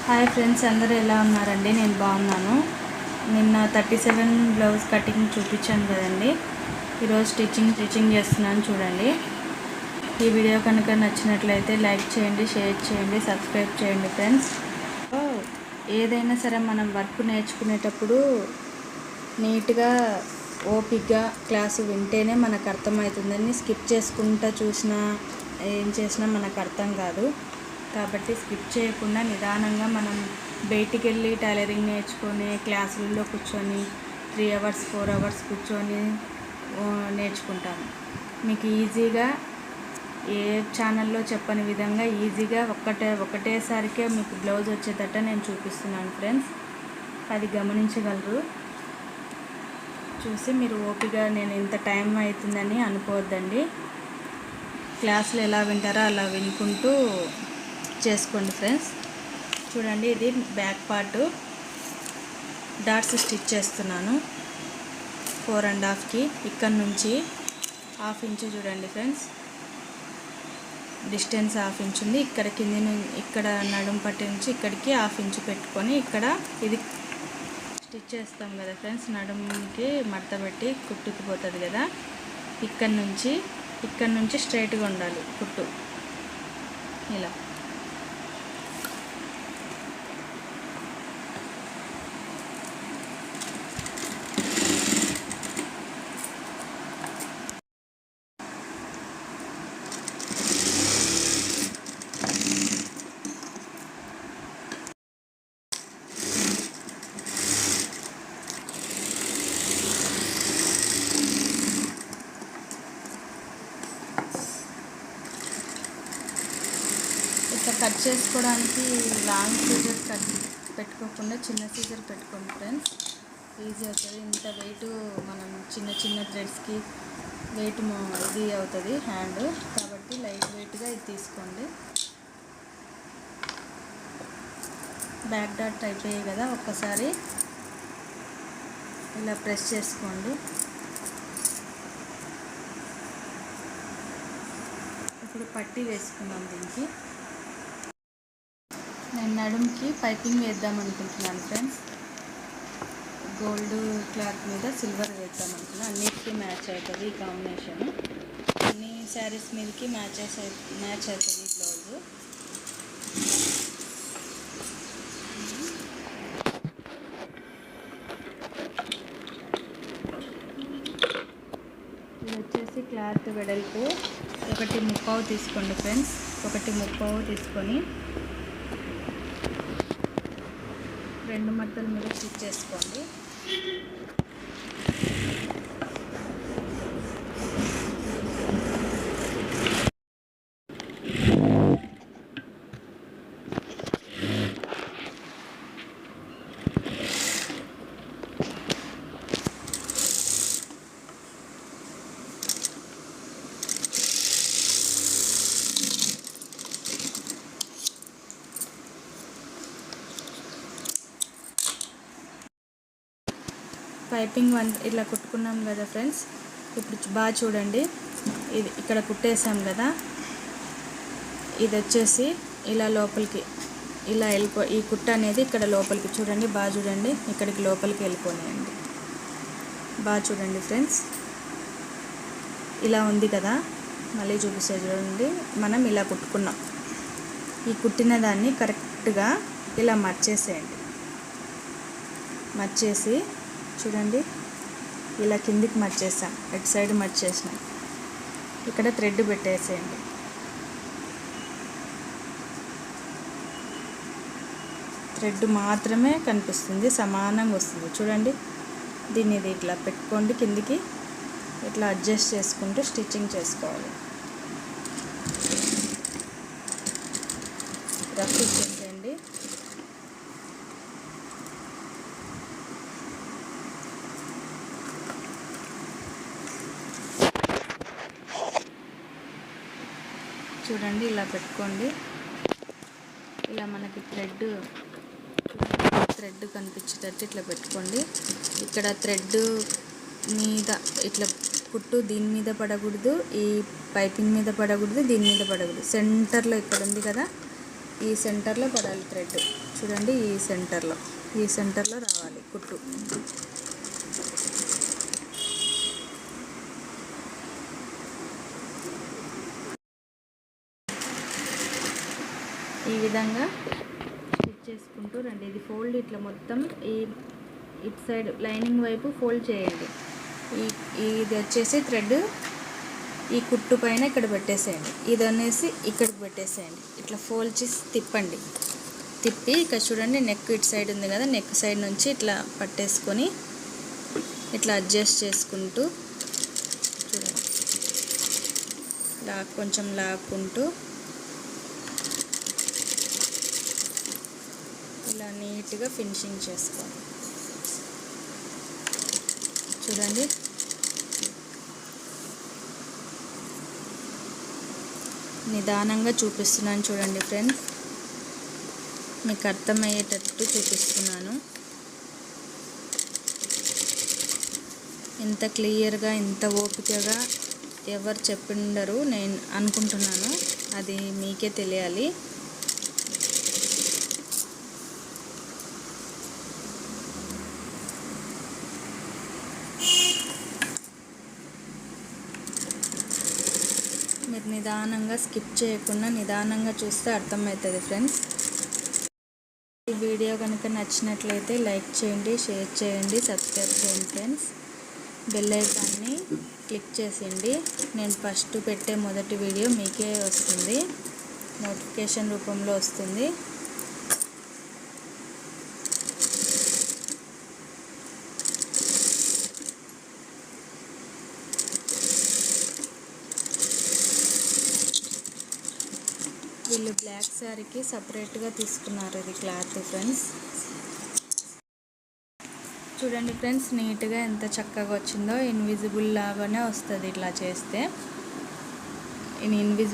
Hi friends, అందరూ ఎలా ఉన్నారండి? నేను బాగున్నాను. నిన్న 37 బ్లౌజ్ కటింగ్ చూపించాను కదండి. ఈరోజు స్టిచ్చింగ్ చేస్తున్నాను చూడండి. ఈ వీడియో కనుక నచ్చినట్లయితే లైక్ చేయండి, షేర్ చేయండి, సబ్స్క్రైబ్ చేయండి ఫ్రెండ్స్. ఏదైనా సరే మనం వర్క్ నేర్చుకునేటప్పుడు నీట్గా ఓపిక్గా క్లాసు వింటేనే మనకు అర్థమవుతుందని స్కిప్ చేసుకుంటూ చూసినా ఏం చేసినా మనకు అర్థం కాదు. కాబట్టి స్కిప్ చేయకుండా నిదానంగా మనం బయటికి వెళ్ళి టైలరింగ్ నేర్చుకొని క్లాసుల్లో కూర్చొని 3 hours 4 hours కూర్చొని నేర్చుకుంటాము. మీకు ఈజీగా ఏ ఛానల్లో చెప్పని విధంగా ఈజీగా ఒకటేసారికే మీకు బ్లౌజ్ వచ్చేటట్టు నేను చూపిస్తున్నాను ఫ్రెండ్స్. అది గమనించగలరు. చూసి మీరు ఓపిక నేను ఇంత టైం అవుతుందని అనుకోవద్దండి. క్లాసులు ఎలా వింటారో అలా వినుకుంటూ చేసుకోండి ఫ్రెండ్స్. చూడండి, ఇది బ్యాక్ పార్ట్ డాట్స్ స్టిచ్ చేస్తున్నాను 4.5కి. ఇక్కడ నుంచి 1/2 ఇంచు చూడండి ఫ్రెండ్స్, డిస్టెన్స్ 1/2 ఇంచు ఉంది. ఇక్కడ కింది ఇక్కడ నడుము పట్టి నుంచి ఇక్కడికి 1/2 ఇంచు పెట్టుకొని ఇక్కడ ఇది స్టిచ్ చేస్తాం కదా ఫ్రెండ్స్. నడుముకి మడత పెట్టి కుట్టుకుపోతుంది కదా. ఇక్కడ నుంచి స్ట్రైట్గా ఉండాలి కుట్టు. ఇలా కట్ చేసుకోవడానికి లాంగ్ సీజర్ పెట్టుకోకుండా చిన్న సీజర్ పెట్టుకోండి ఫ్రెండ్స్, ఈజీ అవుతుంది. ఇంత వెయిట్ మనం చిన్న థ్రెడ్స్కి వెయిట్ ఇది అవుతుంది హ్యాండ్, కాబట్టి లైట్ వెయిట్గా ఇది తీసుకోండి. బ్యాక్ డాట్ అయిపోయాయి కదా, ఒక్కసారి ఇలా ప్రెస్ చేసుకోండి. ఇప్పుడు పట్టీ వేసుకుందాం. దీనికి నేను నడుముకి పైపింగ్ వేద్దాం అనుకుంటున్నాను ఫ్రెండ్స్. గోల్డ్ క్లాత్ మీద సిల్వర్ వేద్దాం అనుకున్నాను. అన్నిటికీ మ్యాచ్ అవుతుంది ఈ కాంబినేషన్. అన్ని శారీస్ మీదకి మ్యాచ్ అవుతుంది ఈ బ్లౌజు. ఇది వచ్చేసి క్లాత్ వెడల్పు 1.35 తీసుకోండి ఫ్రెండ్స్. 1.35 తీసుకొని 2 మడతల మీద స్టిచ్ చేసుకోండి. పైపింగ్ ఇట్లా కుట్టుకున్నాం కదా ఫ్రెండ్స్. ఇప్పుడు బాగా చూడండి, ఇది ఇక్కడ కుట్టేసాం కదా, ఇది వచ్చేసి ఇలా లోపలికి ఇలా ఈ కుట్ట అనేది ఇక్కడ లోపలికి చూడండి, బాగా చూడండి, ఇక్కడికి లోపలికి వెళ్ళిపోయాయండి. బాగా చూడండి ఫ్రెండ్స్, ఇలా ఉంది కదా. మళ్ళీ చూపిస్తే చూడండి, మనం ఇలా కుట్టుకున్నాం. ఈ కుట్టిన దాన్ని కరెక్ట్గా ఇలా మర్చేసేయండి. మర్చేసి చూడండి, ఇలా కిందికి మర్చేసాం, అటు సైడ్ మర్చేసినాం. ఇక్కడ థ్రెడ్ పెట్టేసేయండి. థ్రెడ్ మాత్రమే కనిపిస్తుంది, సమానంగా వస్తుంది చూడండి. దీన్ని ఇది ఇట్లా పెట్టుకోండి, కిందికి ఇట్లా అడ్జస్ట్ చేసుకుంటూ స్టిచ్చింగ్ చేసుకోవాలి. రఫ్ ఇచ్చేసేయండి. చూడండి, ఇలా పెట్టుకోండి. ఇలా మనకి థ్రెడ్ కనిపించేటట్టు ఇట్లా పెట్టుకోండి. ఇక్కడ థ్రెడ్ మీద ఇట్లా కుట్టు దీని మీద పడకూడదు, ఈ పైపింగ్ మీద పడకూడదు, దీని మీద పడకూడదు. సెంటర్లో ఇక్కడ ఉంది కదా, ఈ సెంటర్లో పడాలి థ్రెడ్. చూడండి ఈ సెంటర్లో రావాలి కుట్టు. ఈ విధంగా స్టిచ్ చేసుకుంటూ రండి. ఇది ఫోల్డ్ ఇట్లా మొత్తం ఇటు సైడ్ లైనింగ్ వైపు ఫోల్డ్ చేయండి. ఇది వచ్చేసి థ్రెడ్ ఈ కుట్టు పైన ఇక్కడ పెట్టేసేయండి. ఇది అనేసి ఇక్కడికి పెట్టేసేయండి. ఇట్లా ఫోల్డ్ చేసి తిప్పి ఇక్కడ చూడండి నెక్ ఇటు సైడ్ ఉంది కదా, నెక్ సైడ్ నుంచి ఇట్లా పట్టేసుకొని ఇట్లా అడ్జస్ట్ చేసుకుంటూ చూడండి కొంచెం లాక్కుంటూ ఇలా నీట్గా ఫినిషింగ్ చేసుకోండి. చూడండి నిదానంగా చూపిస్తున్నాను చూడండి ఫ్రెండ్స్, మీకు అర్థమయ్యేటట్టు చూపిస్తున్నాను. ఇంత క్లియర్గా ఇంత ఓపికగా ఎవరు చెప్పిండరు నేను అనుకుంటున్నాను, అది మీకే తెలియాలి. మీరు నిదానంగా స్కిప్ చేయకుండా నిదానంగా చూస్తే అర్థమవుతుంది ఫ్రెండ్స్. ఈ వీడియో కనుక నచ్చినట్లయితే లైక్ చేయండి, షేర్ చేయండి, సబ్స్క్రైబ్ చేయండి ఫ్రెండ్స్. బెల్ ఐకాన్ని క్లిక్ చేసేయండి. నేను ఫస్ట్ పెట్టే మొదటి వీడియో మీకే వస్తుంది, నోటిఫికేషన్ రూపంలో వస్తుంది. వీళ్ళు బ్లాక్ శారీకి సపరేట్గా తీసుకున్నారు ఇది క్లాత్ ఫ్రెండ్స్. చూడండి ఫ్రెండ్స్ నీట్గా ఎంత చక్కగా వచ్చిందో. ఇన్విజిబుల్ లాగానే వస్తుంది ఇట్లా చేస్తే. ఇన్విజిబుల్